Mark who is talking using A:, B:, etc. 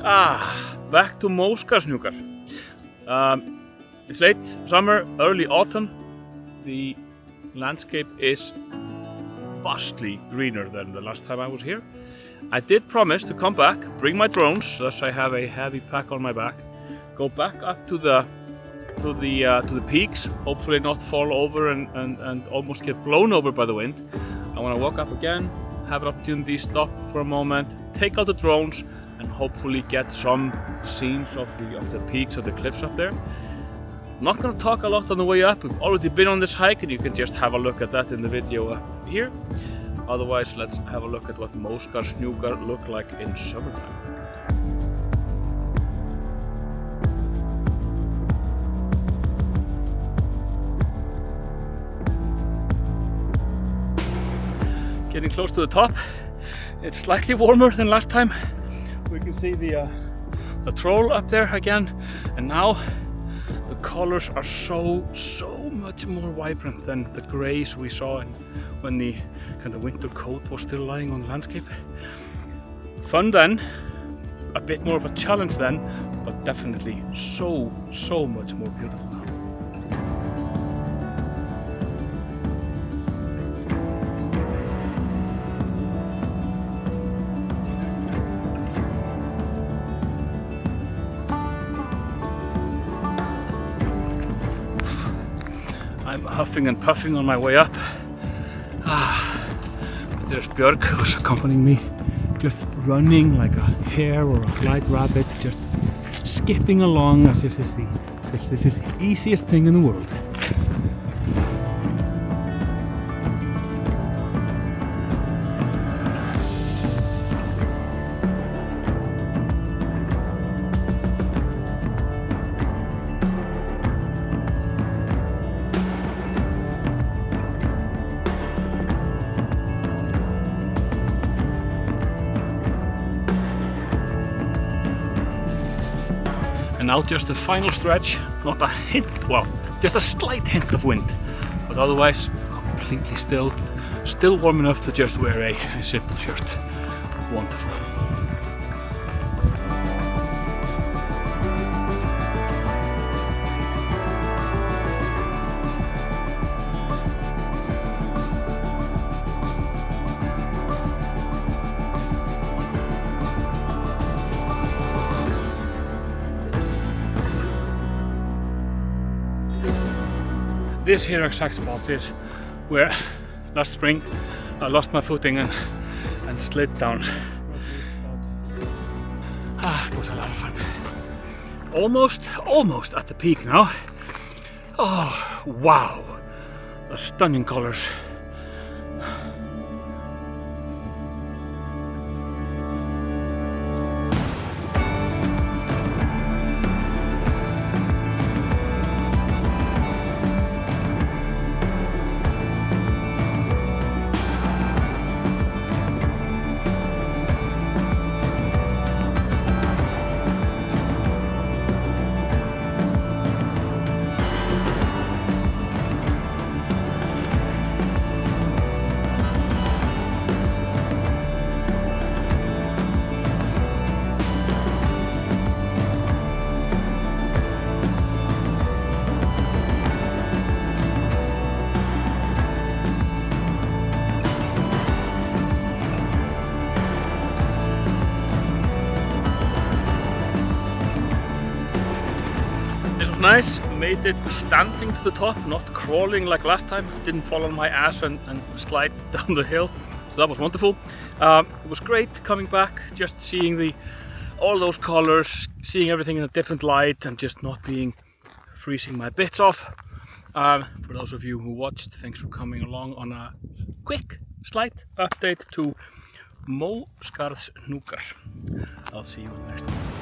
A: Back to Móskarðshnúkar. It's late summer, early autumn. The landscape is vastly greener than the last time I was here. I did promise to come back, bring my drones, thus I have a heavy pack on my back, go back up to the peaks, hopefully not fall over and almost get blown over by the wind. I want to walk up again, have an opportunity, stop for a moment, take out the drones, and hopefully get some scenes of the peaks of the cliffs up there. I'm not going to talk a lot on the way up. We've already been on this hike and you can just have a look at that in the video up here. Otherwise, let's have a look at what Móskarðshnúkar look like in summertime. Getting close to the top. It's slightly warmer than last time. We can see the troll up there again, and now the colors are so much more vibrant than the grays we saw when the kind of winter coat was still lying on the landscape. Fun then, a bit more of a challenge then, but definitely so much more beautiful now. I'm huffing and puffing on my way up. There's Björk, who's accompanying me, just running like a hare or a light rabbit, just skipping along as if this is the easiest thing in the world. And now just the final stretch, not a hint, well, just a slight hint of wind, but otherwise completely still warm enough to just wear a simple shirt. Wonderful. This here exact spot is where last spring I lost my footing and slid down. It was a lot of fun. Almost at the peak now. Oh wow, the stunning colors. Nice, made it standing to the top, not crawling like last time. Didn't fall on my ass and slide down the hill, so that was wonderful. It was great coming back, just seeing all those colors, seeing everything in a different light and just not freezing my bits off. For those of you who watched, thanks for coming along on a quick, slight update to Móskarðshnúkar. I'll see you on the next one.